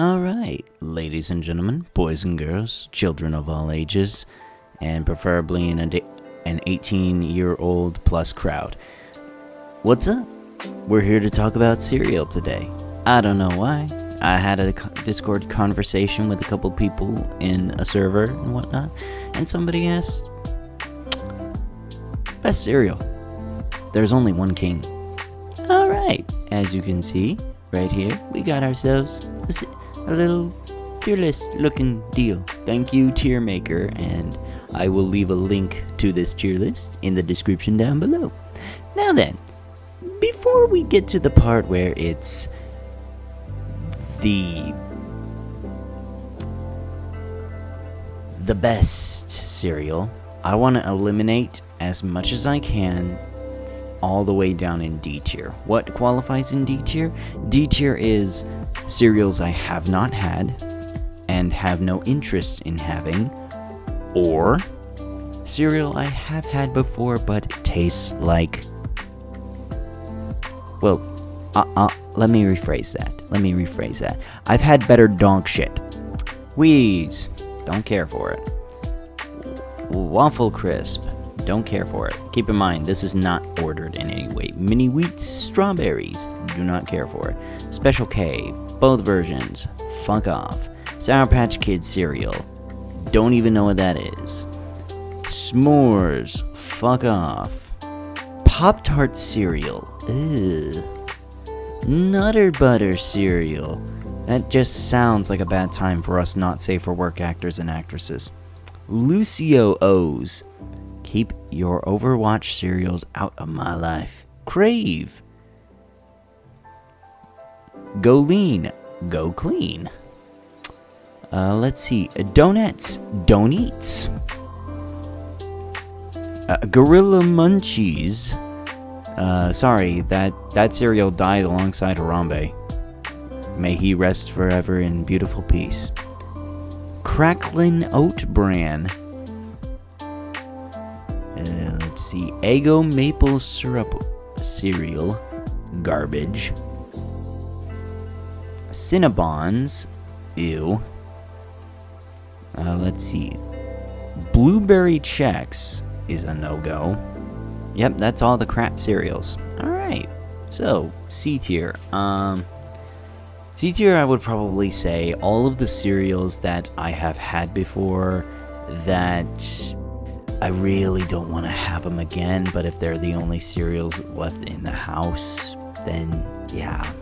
Alright, ladies and gentlemen, boys and girls, children of all ages, and preferably an 18-year-old plus crowd. What's up? We're here to talk about cereal today. I don't know why. I had a Discord conversation with a couple people in a server and whatnot, and somebody asked, best cereal. There's only one king. Alright, as you can see, right here, we got ourselves a little tier list looking deal. Thank you, tier maker, and I will leave a link to this tier list in the description down below. Now then, before we get to the part where it's the best cereal, I want to eliminate as much as I can all the way down in D tier. What qualifies in D tier? D tier is cereals I have not had and have no interest in having, or cereal I have had before but tastes like... Well, let me rephrase that. I've had better dog shit. Wheeze, don't care for it. Waffle Crisp, don't care for it. Keep in mind, this is not ordered in any way. Mini Wheats Strawberries, do not care for it. Special K, both versions, fuck off. Sour Patch Kids cereal, don't even know what that is. S'mores, fuck off. Pop-Tart cereal, ugh. Nutter Butter cereal, that just sounds like a bad time for us not safe for work actors and actresses. Lucio O's, keep your Overwatch cereals out of my life. Crave, go lean, go clean. Let's see, Donuts, don't eats. Gorilla Munchies. Sorry, that cereal died alongside Harambe. May he rest forever in beautiful peace. Cracklin' Oat Bran. Let's see, Eggo Maple Syrup cereal, garbage. Cinnabons, ew. Let's see, Blueberry Chex is a no-go. Yep, that's all the crap cereals. Alright, so, C tier. C tier, I would probably say all of the cereals that I have had before that I really don't want to have them again, but if they're the only cereals left in the house, then yeah,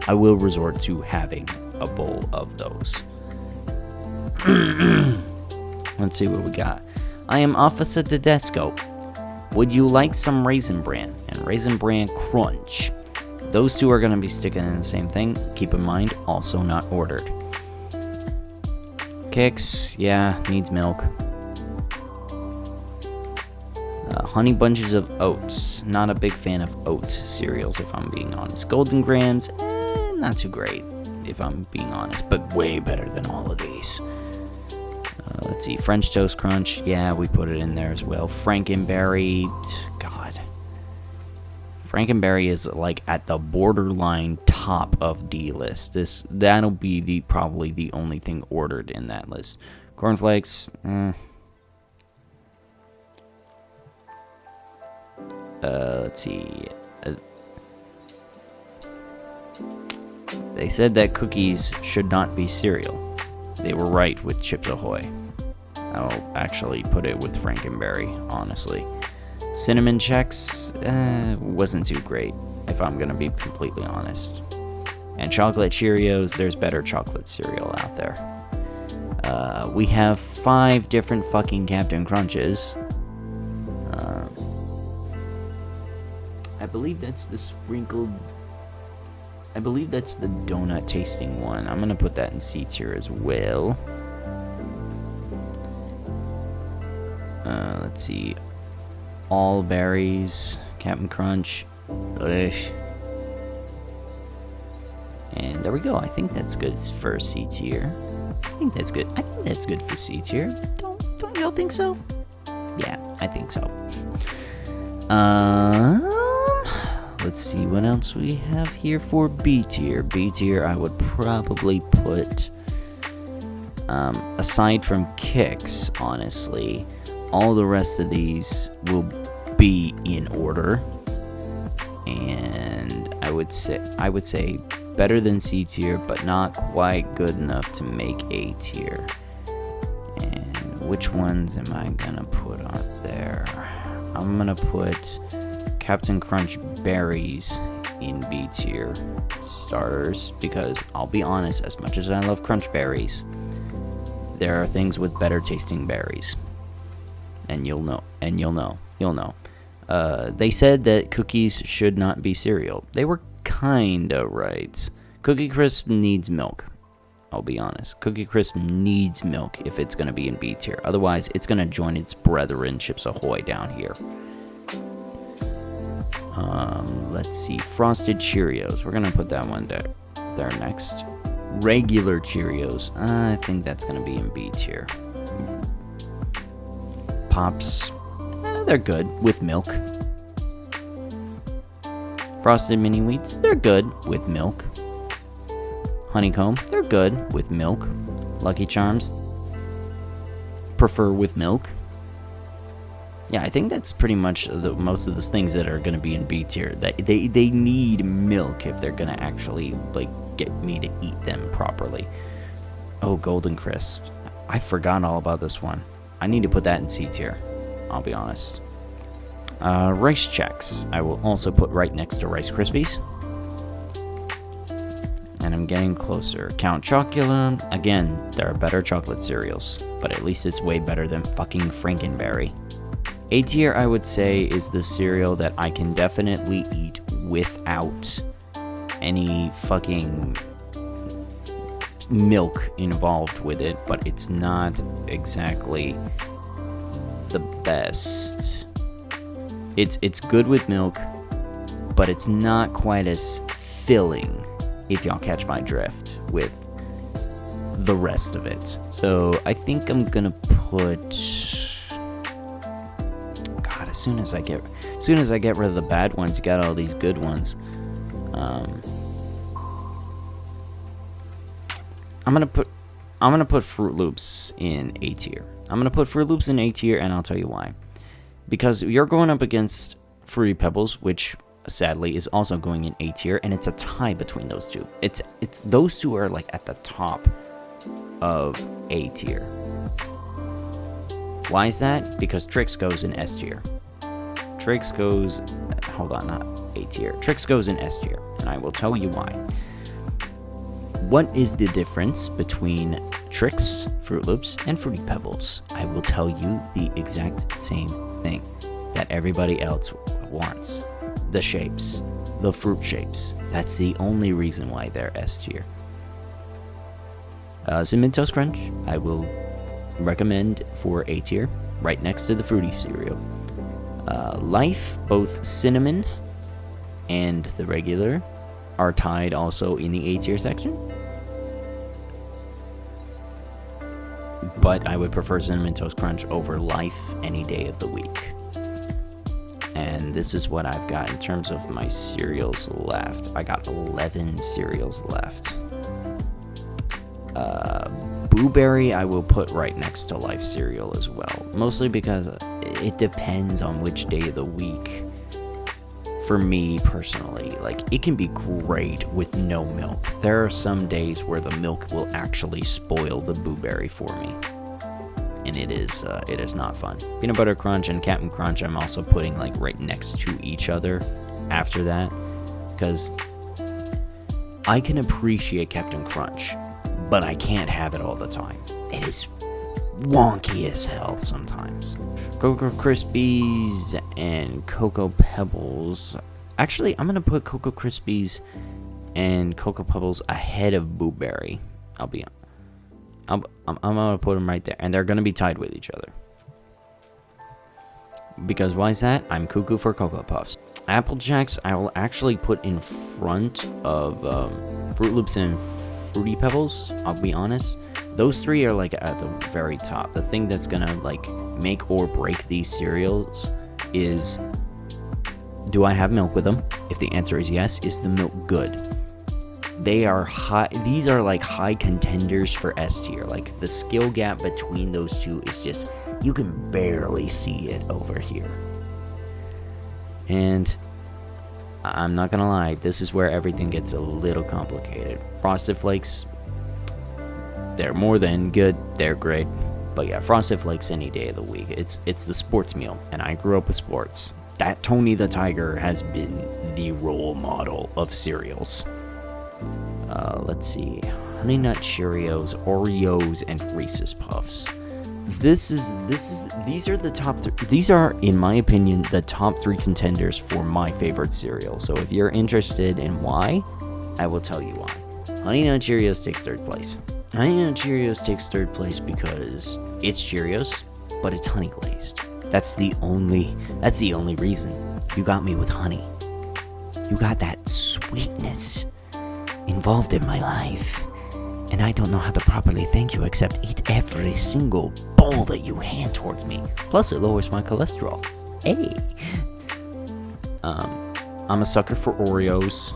I will resort to having a bowl of those. Let's see what we got. I am Officer Tedesco. Would you like some Raisin Bran and Raisin Bran Crunch? Those two are going to be sticking in the same thing. Keep in mind, also not ordered. Kix, yeah, needs milk. Honey Bunches of Oats. Not a big fan of oat cereals, if I'm being honest. Golden Grams, not too great, if I'm being honest, but way better than all of these. Let's see, French Toast Crunch, yeah, we put it in there as well. Frankenberry, God. Frankenberry is like at the borderline top of D list. That'll be probably the only thing ordered in that list. Cornflakes, let's see. They said that cookies should not be cereal. They were right with Chips Ahoy. I'll actually put it with Frankenberry, honestly. Cinnamon Chex wasn't too great, if I'm gonna be completely honest. And chocolate Cheerios, there's better chocolate cereal out there. We have 5 different fucking Captain Crunches. I believe that's the sprinkled... I believe that's the donut tasting one. I'm gonna put that in C tier as well. Let's see. All berries, Captain Crunch. Ugh. And there we go. I think that's good for C tier. I think that's good. I think that's good for C tier. Don't y'all think so? Yeah, I think so. let's see what else we have here for B tier. B tier, I would probably put, aside from Kicks, honestly, all the rest of these will be in order. And I would say better than C tier, but not quite good enough to make A tier. And which ones am I gonna put on there? I'm gonna put Captain Crunch berries in B tier starters, because I'll be honest, as much as I love Crunch berries, there are things with better tasting berries. And you'll know. They said that cookies should not be cereal. They were kinda right. Cookie Crisp needs milk. I'll be honest. Cookie Crisp needs milk if it's gonna be in B tier. Otherwise, it's gonna join its brethren Chips Ahoy down here. Let's see. Frosted Cheerios. We're gonna put that one there next. Regular Cheerios. I think that's gonna be in B tier. Pops. They're good with milk. Frosted Mini Wheats, they're good with milk. Honeycomb, they're good with milk. Lucky Charms, prefer with milk. Yeah, I think that's pretty much most of the things that are going to be in B tier. They need milk if they're going to actually get me to eat them properly. Oh, Golden Crisp. I forgot all about this one. I need to put that in C tier. I'll be honest. Rice Chex, I will also put right next to Rice Krispies. And I'm getting closer. Count Chocula, again, there are better chocolate cereals, but at least it's way better than fucking Frankenberry. A tier, I would say, is the cereal that I can definitely eat without any fucking milk involved with it, but it's not exactly the best. It's good with milk, but it's not quite as filling, if y'all catch my drift, with the rest of it. So I think I'm gonna put, God, as soon as I get rid of the bad ones, you got all these good ones. I'm gonna put Fruit Loops in A tier. I'm gonna put Fruit Loops in A tier, and I'll tell you why. Because you're going up against Fruity Pebbles, which sadly is also going in A tier, and it's a tie between those two. It's those two are like at the top of A tier. Why is that? Because Trix goes in S tier. Trix goes, hold on, not A tier. Trix goes in S tier, and I will tell you why. What is the difference between Trix, Fruit Loops, and Fruity Pebbles? I will tell you the exact same thing that everybody else wants. The shapes. The fruit shapes. That's the only reason why they're S tier. Cinnamon Toast Crunch, I will recommend for A tier, right next to the fruity cereal. Life, both cinnamon and the regular, are tied also in the A tier section. But I would prefer Cinnamon Toast Crunch over Life any day of the week. And this is what I've got in terms of my cereals left. I got 11 cereals left. Blueberry I will put right next to Life cereal as well. Mostly because it depends on which day of the week. For me personally, it can be great with no milk. There are some days where the milk will actually spoil the blueberry for me, and it is not fun. Peanut Butter Crunch and Captain Crunch I'm also putting right next to each other after that, because I can appreciate Captain Crunch, but I can't have it all the time. It is wonky as hell sometimes. Cocoa Krispies and Cocoa Pebbles. Actually, I'm gonna put Cocoa Krispies and Cocoa Pebbles ahead of Blueberry. I'm gonna put them right there, and they're gonna be tied with each other. Because why is that? I'm cuckoo for Cocoa Puffs. Apple Jacks I will actually put in front of Fruit Loops and Fruity Pebbles. I'll be honest. Those three are at the very top. The thing that's gonna make or break these cereals is Do I have milk with them? If the answer is yes, is the milk good? They are high. These are like high contenders for S tier. Like the skill gap between those two is just, you can barely see it over here. And I'm not gonna lie, this is where everything gets a little complicated. Frosted Flakes, they're more than good, they're great. But yeah, Frosted Flakes any day of the week. It's the sports meal, and I grew up with sports. That Tony the Tiger has been the role model of cereals. Let's see, Honey Nut Cheerios, Oreos, and Reese's Puffs. These are the top three. These are, in my opinion, the top 3 contenders for my favorite cereal. So if you're interested in why, I will tell you why. Honey Nut Cheerios takes 3rd place. Honey Nut Cheerios takes 3rd place because it's Cheerios, but it's honey glazed. That's the only reason. You got me with honey. You got that sweetness involved in my life. And I don't know how to properly thank you except eat every single bowl that you hand towards me. Plus, it lowers my cholesterol. Hey! I'm a sucker for Oreos.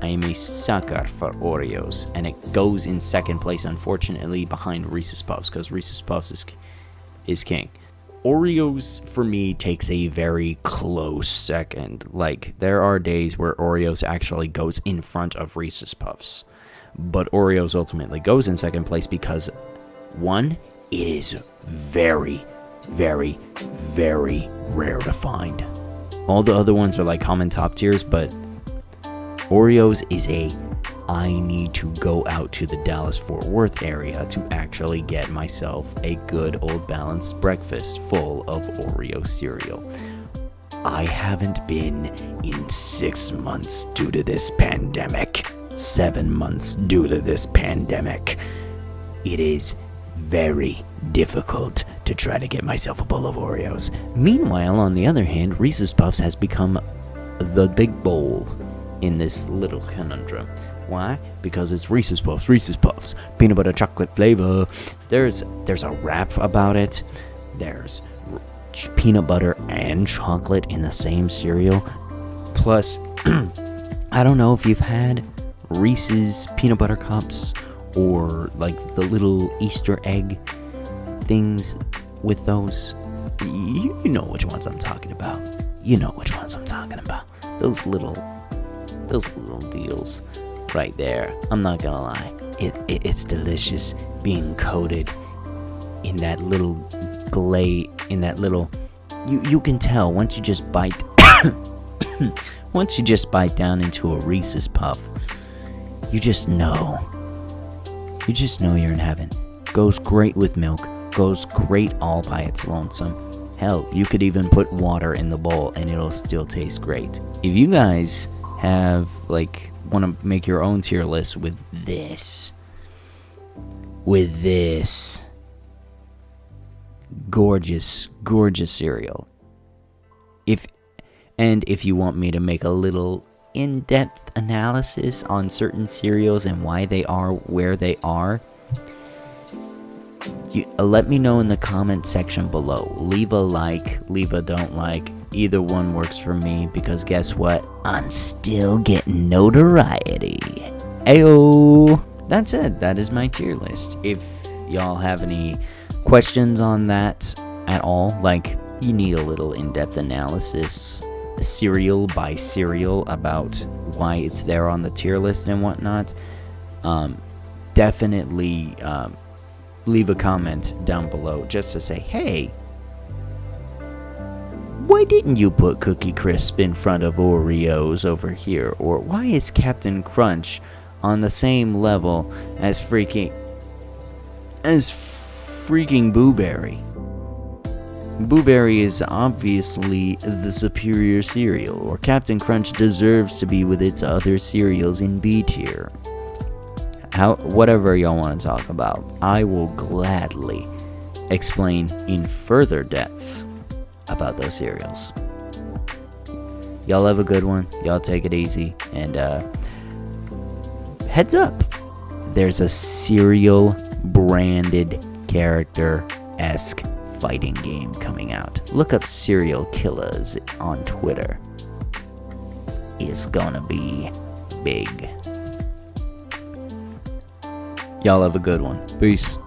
I am a sucker for Oreos. And it goes in 2nd place, unfortunately, behind Reese's Puffs, because Reese's Puffs is king. Oreos, for me, takes a very close second. Like, there are days where Oreos actually goes in front of Reese's Puffs. But Oreos ultimately goes in 2nd place because, 1, it is very, very, very rare to find. All the other ones are like common top tiers, but Oreos is I need to go out to the Dallas-Fort Worth area to actually get myself a good old balanced breakfast full of Oreo cereal. I haven't been in 6 months due to this pandemic. 7 months due to this pandemic. It is very difficult to try to get myself a bowl of Oreos. Meanwhile, on the other hand, Reese's Puffs has become the big bowl in this little conundrum. Why? Because it's Reese's Puffs, peanut butter chocolate flavor. There's a rap about it. There's peanut butter and chocolate in the same cereal. Plus, I don't know if you've had Reese's peanut butter cups or like the little Easter egg things with those. You know which ones I'm talking about. Those little deals. Right there. I'm not gonna lie. It's delicious being coated in that little in that little, you can tell once you just bite down into a Reese's Puff, you just know you're in heaven. Goes great with milk, goes great all by its lonesome. Hell, you could even put water in the bowl and it'll still taste great. If you guys have want to make your own tier list with this gorgeous cereal, if you want me to make a little in-depth analysis on certain cereals and why they are where they are, let me know in the comment section below. Leave a like, leave a don't like. Either one works for me, because guess what? I'm still getting notoriety. Ayo! That's it. That is my tier list. If y'all have any questions on that at all, like you need a little in-depth analysis, cereal by cereal, about why it's there on the tier list and whatnot, definitely leave a comment down below just to say, hey, why didn't you put Cookie Crisp in front of Oreos over here? Or why is Captain Crunch on the same level as freaking Boo Berry? Boo Berry is obviously the superior cereal, or Captain Crunch deserves to be with its other cereals in B tier. Whatever y'all want to talk about, I will gladly explain in further depth about those cereals. Y'all have a good one. Y'all take it easy. And heads up, there's a cereal branded character-esque fighting game coming out. Look up serial killers on Twitter. It's gonna be big. Y'all have a good one. Peace.